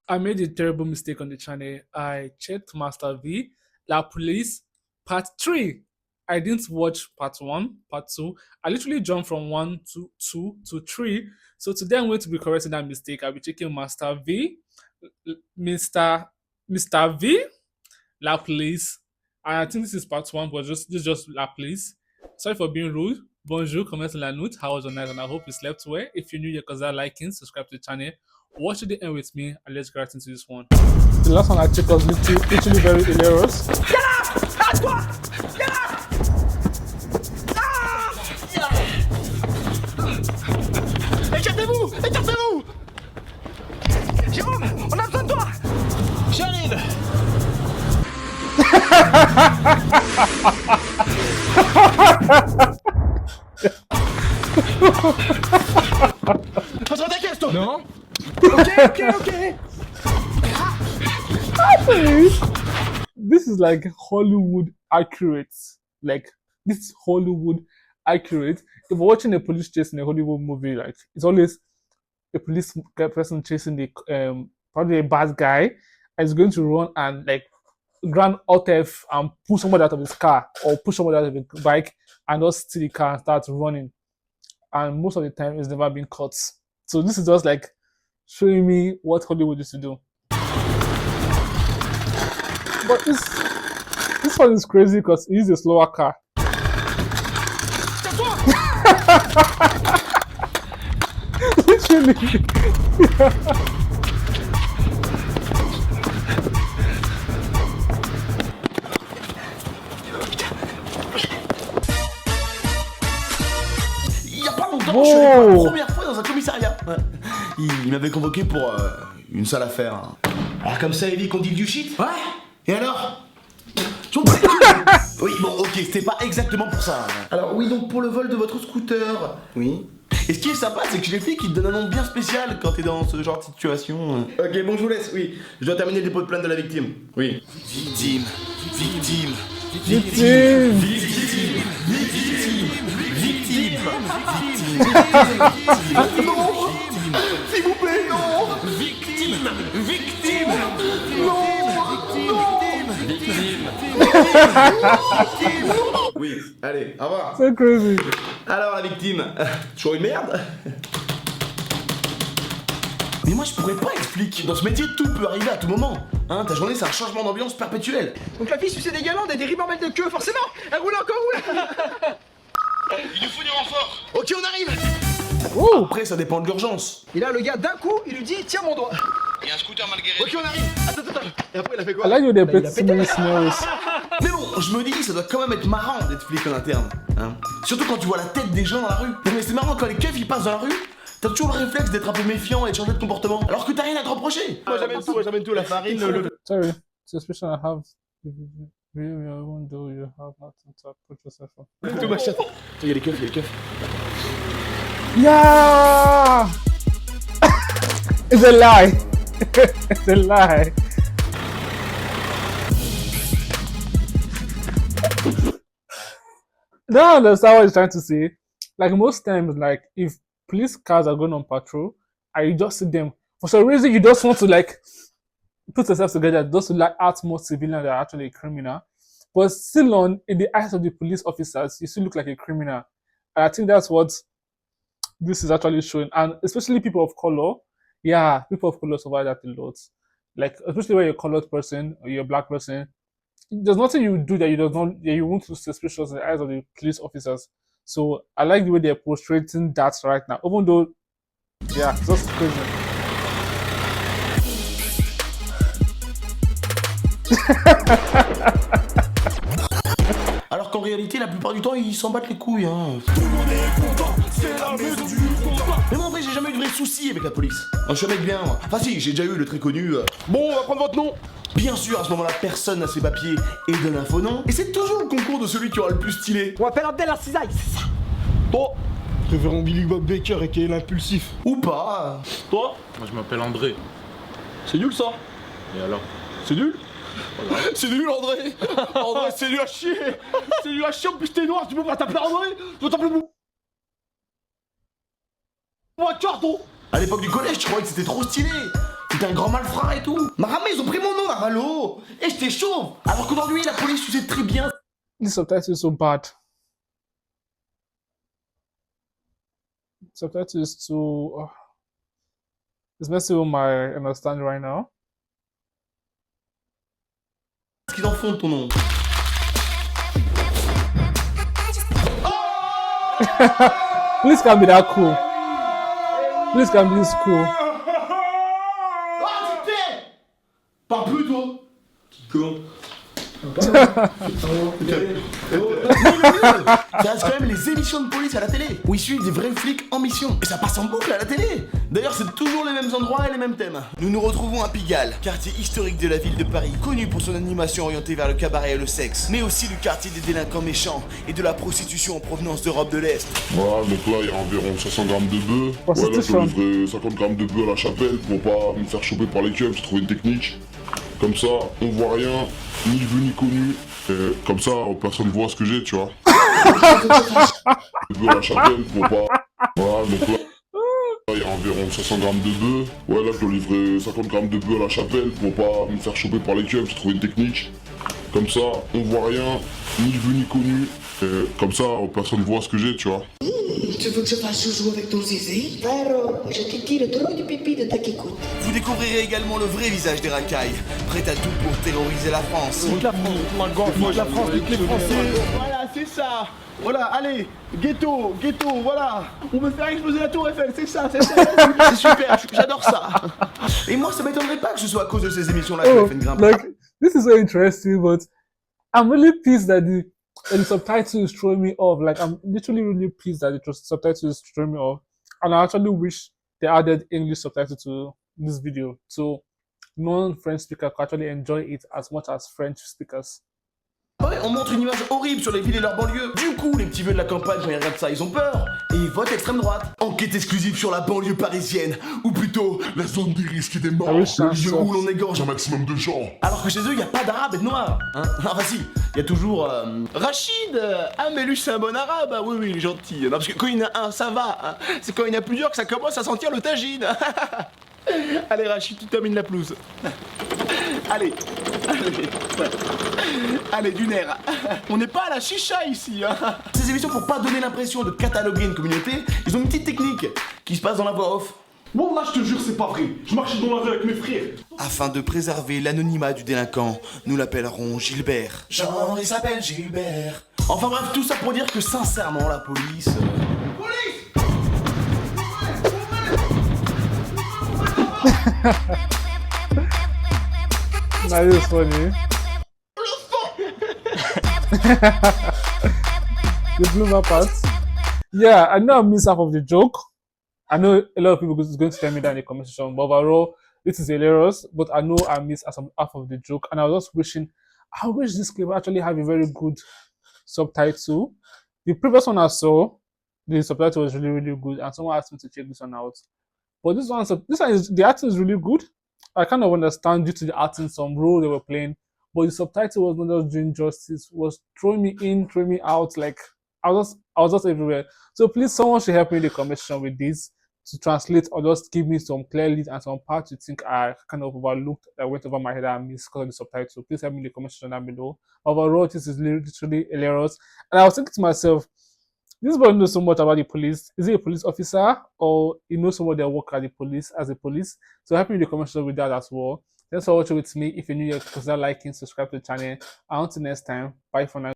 I made a terrible mistake on the channel. I checked Master V, La Police, Part 3. I didn't watch Part 1, Part 2. I literally jumped from 1 to 2 to 3. So today I'm going to be correcting that mistake. I'll be checking Master V, Mr. V, La Police. And I think this is Part 1, but this is just La Police. Sorry for being rude. Bonjour, comment la nuit. How was your night? And I hope you slept well. If you're new here, consider liking, subscribe to the channel. Watch to the end with me, and let's get right into this one. The last one I checked was literally very hilarious. Écartez-vous! Écartez-vous! Jérôme, on a besoin de toi! J'arrive! Rentre dans ta caisse, toi! Non! Ok! This is like Hollywood accurate. Like, this is Hollywood accurate. If we're watching a police chase in a Hollywood movie, like, it's always a police person chasing the probably a bad guy, and is going to run and like grand theft and pull somebody out of his car or push somebody out of his bike and just steal the car and start running. And most of the time, it's never been caught. So this is just like showing me what Hollywood used to do. But this one is crazy because it is a slower car. Literally. Il y a pas longtemps, je suis allé pour la première fois dans un commissariat. Ouais. Il m'avait convoqué pour une sale affaire. Alors comme ça, Evie, qu'on dit du shit? Ouais. Et alors? Oui, bon, ok, c'était pas exactement pour ça. Alors oui, donc pour le vol de votre scooter. Oui. Et ce qui est sympa, c'est que chez les filles, ils te donnent un nom bien spécial quand t'es dans ce genre de situation. Ok, bon, je vous laisse, oui. Je dois terminer le dépôt de plainte de la victime. Oui. Victime. Victime. Victime. Victime. Victime. Victime. Non. S'il vous plaît, non. Victime. Victime. Non. Oui, allez, au revoir. So crazy. Alors la victime, toujours une merde. Mais moi je pourrais pas expliquer. Dans ce métier tout peut arriver à tout moment. Hein, ta journée c'est un changement d'ambiance perpétuel. Donc la fille suçait des galantes et des ribambelles de queue, forcément. Elle roule encore, roule. Il nous faut du renfort. Ok, on arrive. Oh. Après ça dépend de l'urgence. Et là le gars d'un coup il lui dit tiens mon doigt. Il y a un scooter mal garé. Ok, on arrive. Attends. Et après il a fait quoi? I like you they played so many scenarios. Mais bon, je me dis, ça doit quand même être marrant d'être flic en interne. Hein. Surtout quand tu vois la tête des gens dans la rue. Non mais c'est marrant quand les keufs ils passent dans la rue. T'as toujours le réflexe d'être un peu méfiant et de changer de comportement. Alors que t'as rien à te reprocher. Moi j'amène tout, la farine, Sorry, suspicion I have. Really, I won't do. You have nothing to approach yourself for. Tout machin. Il y a les keufs, Yeah! It's a lie. It's a lie. Now I understand what he's trying to say. Like most times, like if police cars are going on patrol, and you just see them for some reason, you just want to like put yourself together just to like act more civilian than actually a criminal. But still, on in the eyes of the police officers, you still look like a criminal. And I think that's what this is actually showing, and especially people of color. Yeah, people of color survive that a lot. Like especially when you're a colored person or you're a black person, there's nothing you do that you won't look suspicious in the eyes of the police officers. So I like the way they're portraying that right now, even though, yeah, it's just crazy. Alors qu'en réalité, la plupart du temps, ils s'en battent les couilles. Hein. Tout le monde est content, c'est la maison du content. Mais moi, en vrai, j'ai jamais eu de vrais soucis avec la police. Je suis un mec bien, moi. Enfin, si, j'ai déjà eu le très connu. Bon, on va prendre votre nom. Bien sûr, à ce moment-là, personne n'a ses papiers et donne un faux nom. Et c'est toujours le concours de celui qui aura le plus stylé. On m'appelle Abdel Arcisaï, c'est ça. Toi, révérend Billy Bob Baker et qui est l'impulsif. Ou pas. Toi, Moi je m'appelle André. c'est nul ça. Et alors? C'est nul. C'est nul, André. André, c'est nul à chier. C'est nul à chier, en plus t'es noir, tu peux pas t'appeler André. Tu peux t'appeler moi, carton. À l'époque du collège, je croyais que c'était trop stylé. T'étais un grand malfrat et tout. Maramé, ils ont pris mon nom, Narvalo. Et j'étais chauve. Alors qu'aujourd'hui, la police, tu sais très bien. This subtitle is so bad. Subtitle is too. It's messing with my understanding right now. Ce qu'ils en font de ton nom. Please can't be that cool. Please can't be this cool. Ah, tu t'es. Parle plus, toi. Petit con. Ça reste quand même les émissions de police à la télé, où ils suivent des vrais flics en mission. Et ça passe en boucle à la télé. D'ailleurs, c'est toujours les mêmes endroits et les mêmes thèmes. Nous nous retrouvons à Pigalle, quartier historique de la ville de Paris, connu pour son animation orientée vers le cabaret et le sexe, mais aussi le quartier des délinquants méchants et de la prostitution en provenance d'Europe de l'Est. Voilà, donc là, il y a environ 500 grammes de bœuf. Oh, c'est Ouais, là, tout je ça. livrer 50 grammes de bœuf à la chapelle pour pas me faire choper par les keufs. J'ai trouvé une technique. Comme ça, on voit rien, ni vu ni connu. Et comme ça, personne voit ce que j'ai, tu vois. Le bœuf à la chapelle pour pas. Voilà, donc là, il y a environ 500 grammes de bœuf. Ouais, là, je dois livrer 50 grammes de bœuf à la chapelle pour pas me faire choper par les keufs. J'ai trouvé une technique. Comme ça, on voit rien, ni vu ni connu. Et comme ça, personne voit ce que j'ai, tu vois. Tu veux que je fasse joujou avec ton zizi? Frérot, je te tire trop du pipi de ta kikoute. Vous découvrirez également le vrai visage des racailles, prêt à tout pour terroriser la France. La France, les Français. Voilà, c'est ça. Voilà, allez, ghetto, voilà. On veut faire exploser la tour Eiffel, c'est ça. C'est super, j'adore ça. Et moi, ça m'étonnerait pas que ce soit à cause de ces émissions-là que j'ai Oh, fait une grimpe. like this is so interesting, but I'm really pissed that the subtitle is throwing me off. Like I'm literally really pissed that the subtitle is throwing me off, and I actually wish they added English subtitle to this video so non-French speakers can actually enjoy it as much as French speakers. Ouais, on montre une image horrible sur les villes et leurs banlieues. Du coup, les petits vieux de la campagne, quand ils regardent ça, ils ont peur. Et ils votent extrême droite. Enquête exclusive sur la banlieue parisienne. Ou plutôt, La zone des risques et des morts. Ah oui, le ça, lieu ça. où l'on égorge. Un maximum de gens. Alors que chez eux, il n'y a pas d'arabe et de noir. Hein, enfin si, il y a toujours... Rachid Ah mais lui c'est un bon arabe. Ah, oui, il est gentil. Non, parce que quand il y en a un, ça va. Hein. C'est quand il y en a plusieurs que ça commence à sentir le tagine. Allez Rachid, tu termines la pelouse. Allez. Allez, du nerf. On n'est pas à la chicha ici. Hein. Ces émissions, pour pas donner l'impression de cataloguer une communauté, ils ont une petite technique qui se passe dans la voix off. Bon, là, je te jure, c'est pas vrai. Je marchais dans la rue avec mes frères. Afin de préserver l'anonymat du délinquant, nous l'appellerons Gilbert. Genre, il s'appelle Gilbert. Enfin bref, tout ça pour dire que sincèrement, la police... That is funny. The bloomer part. Yeah, I know I missed half of the joke. I know a lot of people is going to tell me that in the comment section, but overall, this is hilarious. But I know I missed half of the joke, and I was just wishing, I wish this clip actually have a very good subtitle. The previous one I saw, the subtitle was really, really good, and someone asked me to check this one out. But this one is the acting is really good. I kind of understand due to the acting, some role they were playing, but the subtitle was not just doing justice, was throwing me in, throwing me out. Like I was just everywhere. So please, someone should help me in the comment section with this to translate, or just give me some clear leads and some parts you think I kind of overlooked that went over my head and missed because of the subtitle. Please help me in the comment section down below. Overall, this is literally hilarious. And I was thinking to myself, this boy knows so much about the police. Is he a police officer, or he knows someone that work at the police as a police? So help me in the comment section with that as well. Thanks for watching with me. If you're new here, consider liking, subscribe to the channel. And until next time, bye for now.